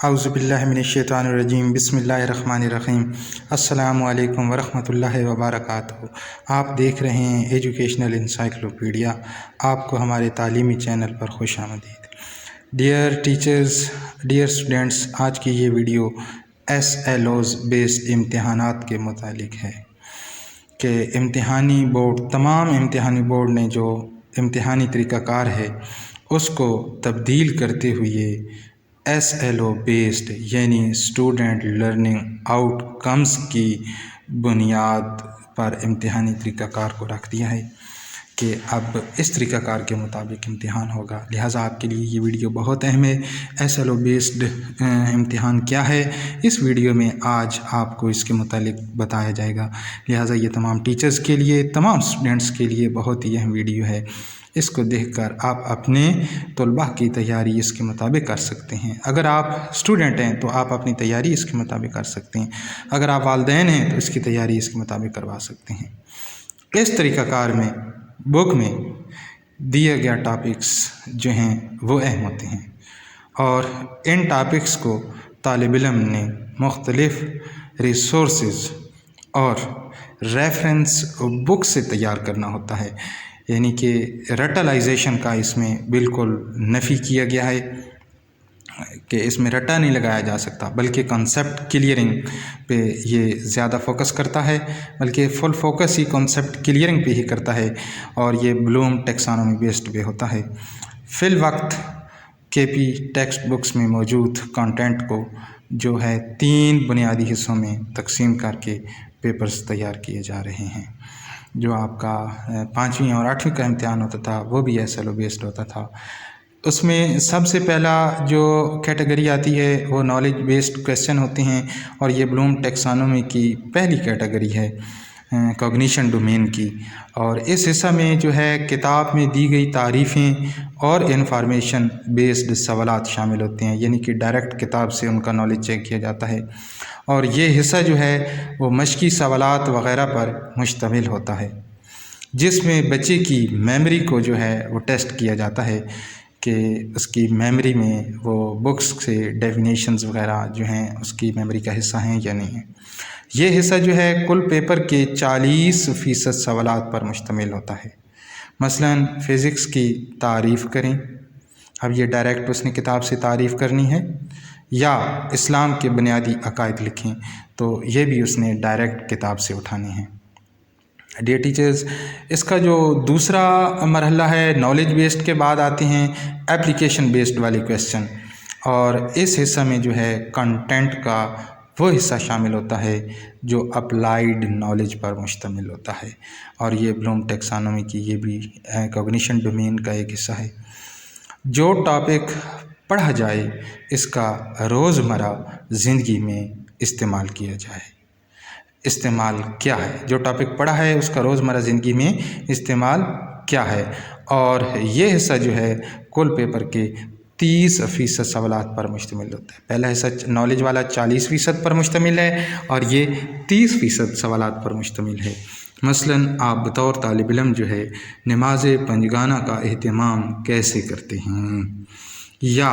اعوذ باللہ من الشیطان الرجیم، بسم اللہ الرحمن الرحیم۔ السلام علیکم ورحمۃ اللہ وبرکاتہ۔ آپ دیکھ رہے ہیں ایجوکیشنل انسائکلوپیڈیا۔ آپ کو ہمارے تعلیمی چینل پر خوش آمدید۔ ڈیئر ٹیچرز، ڈیئر اسٹوڈنٹس، آج کی یہ ویڈیو SLOs بیسڈ امتحانات کے متعلق ہے کہ تمام امتحانی بورڈ نے جو امتحانی طریقہ کار ہے اس کو تبدیل کرتے ہوئے SLO بیسڈ یعنی اسٹوڈنٹ لرننگ آؤٹ کمز کی بنیاد پر امتحانی طریقہ کار کو رکھ دیا ہے کہ اب اس طریقہ کار کے مطابق امتحان ہوگا۔ لہٰذا آپ کے لیے یہ ویڈیو بہت اہم ہے۔ SLO بیسڈ امتحان کیا ہے، اس ویڈیو میں آج آپ کو اس کے متعلق بتایا جائے گا۔ لہٰذا یہ تمام ٹیچرز کے لیے، تمام اسٹوڈنٹس کے لیے بہت ہی اہم ویڈیو ہے۔ اس کو دیکھ کر آپ اپنے طلباء کی تیاری اس کے مطابق کر سکتے ہیں۔ اگر آپ اسٹوڈنٹ ہیں تو آپ اپنی تیاری اس کے مطابق کر سکتے ہیں۔ اگر آپ والدین ہیں تو اس کی تیاری اس کے مطابق کروا سکتے ہیں۔ اس طریقہ کار میں بک میں دیے گیا ٹاپکس جو ہیں وہ اہم ہوتے ہیں، اور ان ٹاپکس کو طالب علم نے مختلف ریسورسز اور ریفرنس بک سے تیار کرنا ہوتا ہے، یعنی کہ رٹلائزیشن کا اس میں بالکل نفی کیا گیا ہے کہ اس میں رٹا نہیں لگایا جا سکتا، بلکہ کنسیپٹ کلیئرنگ پہ یہ زیادہ فوکس کرتا ہے، بلکہ فل فوکس ہی کنسیپٹ کلیئرنگ پہ ہی کرتا ہے، اور یہ بلوم ٹیکسانومی بیسڈ پہ ہوتا ہے۔ فی الوقت KP ٹیکسٹ بکس میں موجود کانٹینٹ کو جو ہے 3 بنیادی حصوں میں تقسیم کر کے پیپرز تیار کیے جا رہے ہیں۔ جو آپ کا 5ویں اور 8ویں کا امتحان ہوتا تھا وہ بھی SLO بیسڈ ہوتا تھا۔ اس میں سب سے پہلا جو کیٹیگری آتی ہے وہ نالج بیسڈ کویسچن ہوتے ہیں، اور یہ بلوم ٹیکسانومی کی پہلی کیٹیگری ہے کوگنیشن ڈومین کی۔ اور اس حصہ میں جو ہے کتاب میں دی گئی تعریفیں اور انفارمیشن بیسڈ سوالات شامل ہوتے ہیں، یعنی کہ ڈائریکٹ کتاب سے ان کا نالج چیک کیا جاتا ہے، اور یہ حصہ جو ہے وہ مشقی سوالات وغیرہ پر مشتمل ہوتا ہے، جس میں بچے کی میموری کو جو ہے وہ ٹیسٹ کیا جاتا ہے کہ اس کی میموری میں وہ بکس سے ڈیفینیشنز وغیرہ جو ہیں اس کی میموری کا حصہ ہیں یا نہیں ہیں۔ یہ حصہ جو ہے کل پیپر کے 40% سوالات پر مشتمل ہوتا ہے۔ مثلا فزکس کی تعریف کریں، اب یہ ڈائریکٹ اس نے کتاب سے تعریف کرنی ہے، یا اسلام کے بنیادی عقائد لکھیں تو یہ بھی اس نے ڈائریکٹ کتاب سے اٹھانے ہیں۔ ڈیئر ٹیچرز، اس کا جو دوسرا مرحلہ ہے نالج بیسڈ کے بعد آتے ہیں ایپلیکیشن بیسڈ والے کویسچن، اور اس حصہ میں جو ہے کنٹینٹ کا وہ حصہ شامل ہوتا ہے جو اپلائیڈ نالج پر مشتمل ہوتا ہے، اور یہ بلوم ٹیکسانومی کی یہ بھی کوگنیشن ڈومین کا ایک حصہ ہے۔ جو ٹاپک پڑھا جائے اس کا روزمرہ زندگی میں استعمال کیا جائے۔ استعمال کیا ہے؟ جو ٹاپک پڑھا ہے اس کا روزمرہ زندگی میں استعمال کیا ہے؟ اور یہ حصہ جو ہے کل پیپر کے 30% سوالات پر مشتمل ہوتا ہے۔ پہلا حصہ نالج والا 40% پر مشتمل ہے، اور یہ 30% سوالات پر مشتمل ہے۔ مثلا آپ بطور طالب علم جو ہے نماز پنجگانہ کا اہتمام کیسے کرتے ہیں، یا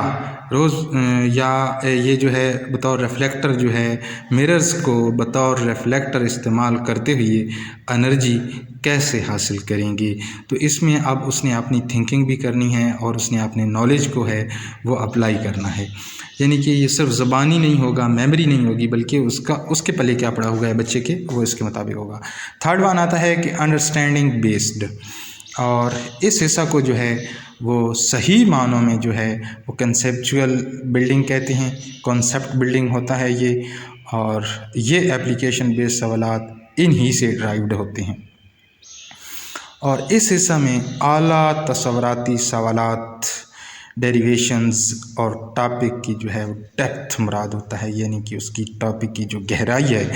یہ جو ہے بطور ریفلیکٹر جو ہے مررز کو بطور ریفلیکٹر استعمال کرتے ہوئے انرجی کیسے حاصل کریں گے۔ تو اس میں اب اس نے اپنی تھنکنگ بھی کرنی ہے، اور اس نے اپنے نالج کو ہے وہ اپلائی کرنا ہے، یعنی کہ یہ صرف زبانی نہیں ہوگا، میموری نہیں ہوگی، بلکہ اس کے پلے کیا پڑا ہوا ہے بچے کے وہ اس کے مطابق ہوگا۔ تھرڈ ون آتا ہے کہ انڈرسٹینڈنگ بیسڈ، اور اس حصہ کو جو ہے وہ صحیح معنوں میں جو ہے وہ کنسیپچول بلڈنگ کہتے ہیں، کانسیپٹ بلڈنگ ہوتا ہے یہ، اور یہ ایپلیکیشن بیسڈ سوالات انہی سے ڈرائیوڈ ہوتے ہیں۔ اور اس حصہ میں اعلیٰ تصوراتی سوالات، ڈیریویشنز اور ٹاپک کی جو ہے وہ ڈیپتھ مراد ہوتا ہے، یعنی کہ اس کی ٹاپک کی جو گہرائی ہے،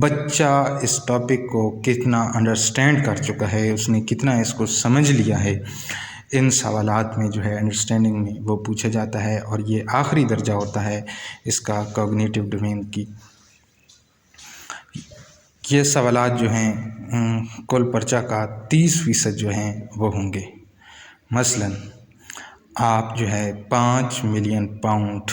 بچہ اس ٹاپک کو کتنا انڈرسٹینڈ کر چکا ہے، اس نے کتنا اس کو سمجھ لیا ہے، ان سوالات میں جو ہے انڈرسٹینڈنگ میں وہ پوچھا جاتا ہے، اور یہ آخری درجہ ہوتا ہے اس کا کوگنیٹو ڈومین کی۔ یہ سوالات جو ہیں کل پرچہ کا 30% جو ہیں وہ ہوں گے۔ مثلا آپ جو ہے 5 ملین پاؤنڈ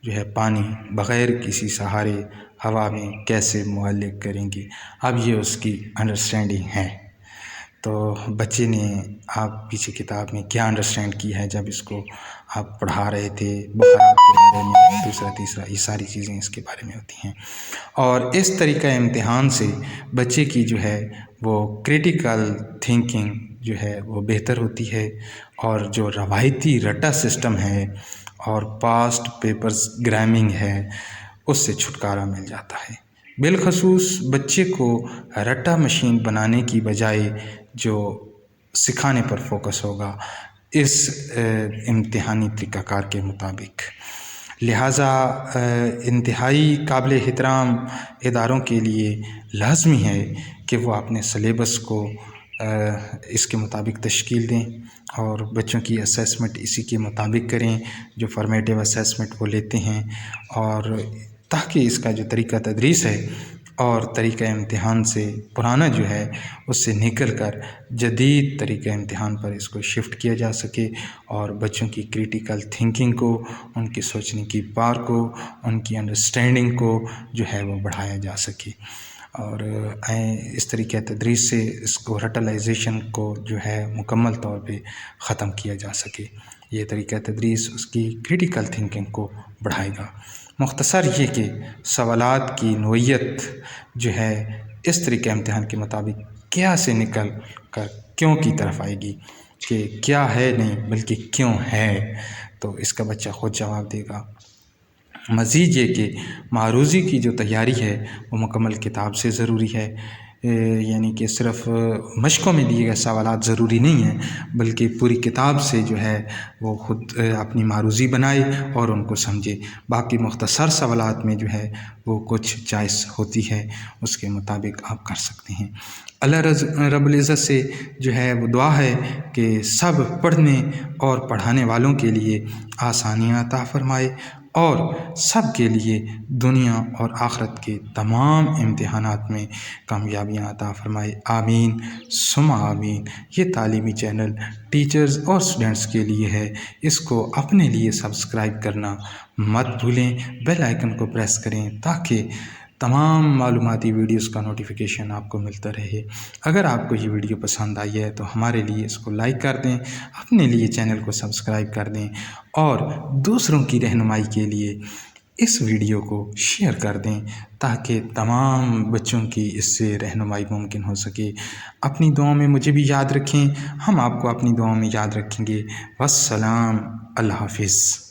جو ہے پانی بغیر کسی سہارے ہوا میں کیسے معلق کریں گے، اب یہ اس کی انڈرسٹینڈنگ ہے۔ تو بچے نے آپ پیچھے کتاب میں کیا انڈرسٹینڈ کیا ہے جب اس کو آپ پڑھا رہے تھے، بخارات کے بارے میں دوسرا تیسرا یہ ساری چیزیں اس کے بارے میں ہوتی ہیں۔ اور اس طریقہ امتحان سے بچے کی جو ہے وہ کریٹیکل تھنکنگ جو ہے وہ بہتر ہوتی ہے، اور جو روایتی رٹا سسٹم ہے اور پاسٹ پیپرز گرامنگ ہے اس سے چھٹکارا مل جاتا ہے۔ بالخصوص بچے کو رٹا مشین بنانے کی بجائے جو سکھانے پر فوکس ہوگا اس امتحانی طریقہ کار کے مطابق۔ لہٰذا انتہائی قابل احترام اداروں کے لیے لازمی ہے کہ وہ اپنے سلیبس کو اس کے مطابق تشکیل دیں اور بچوں کی اسیسمنٹ اسی کے مطابق کریں جو فارمیٹیو اسیسمنٹ وہ لیتے ہیں، اور تاکہ اس کا جو طریقہ تدریس ہے اور طریقہ امتحان سے پرانا جو ہے اس سے نکل کر جدید طریقہ امتحان پر اس کو شفٹ کیا جا سکے، اور بچوں کی کریٹیکل تھنکنگ کو، ان کی سوچنے کی پار کو، ان کی انڈرسٹینڈنگ کو جو ہے وہ بڑھایا جا سکے، اور اس طریقہ تدریس سے اس کو رٹلائزیشن کو جو ہے مکمل طور پہ ختم کیا جا سکے۔ یہ طریقہ تدریس اس کی کریٹیکل تھنکنگ کو بڑھائے گا۔ مختصر یہ کہ سوالات کی نوعیت جو ہے اس طریقہ امتحان کے مطابق کیا سے نکل کر کیوں کی طرف آئے گی، کہ کیا ہے نہیں بلکہ کیوں ہے، تو اس کا بچہ خود جواب دے گا۔ مزید یہ کہ معروضی کی جو تیاری ہے وہ مکمل کتاب سے ضروری ہے، یعنی کہ صرف مشقوں میں دیے گئے سوالات ضروری نہیں ہیں، بلکہ پوری کتاب سے جو ہے وہ خود اپنی معروضی بنائے اور ان کو سمجھے۔ باقی مختصر سوالات میں جو ہے وہ کچھ چوائس ہوتی ہے، اس کے مطابق آپ کر سکتے ہیں۔ اللہ رب العزت سے جو ہے وہ دعا ہے کہ سب پڑھنے اور پڑھانے والوں کے لیے آسانیاں عطا فرمائے، اور سب کے لیے دنیا اور آخرت کے تمام امتحانات میں کامیابیاں عطا فرمائے، آمین ثم آمین۔ یہ تعلیمی چینل ٹیچرز اور اسٹوڈنٹس کے لیے ہے، اس کو اپنے لیے سبسکرائب کرنا مت بھولیں، بیل آئیکن کو پریس کریں تاکہ تمام معلوماتی ویڈیوز کا نوٹیفیکیشن آپ کو ملتا رہے۔ اگر آپ کو یہ ویڈیو پسند آئی ہے تو ہمارے لیے اس کو لائک کر دیں، اپنے لیے چینل کو سبسکرائب کر دیں، اور دوسروں کی رہنمائی کے لیے اس ویڈیو کو شیئر کر دیں تاکہ تمام بچوں کی اس سے رہنمائی ممکن ہو سکے۔ اپنی دعاؤں میں مجھے بھی یاد رکھیں، ہم آپ کو اپنی دعاؤں میں یاد رکھیں گے۔ والسلام، اللہ حافظ۔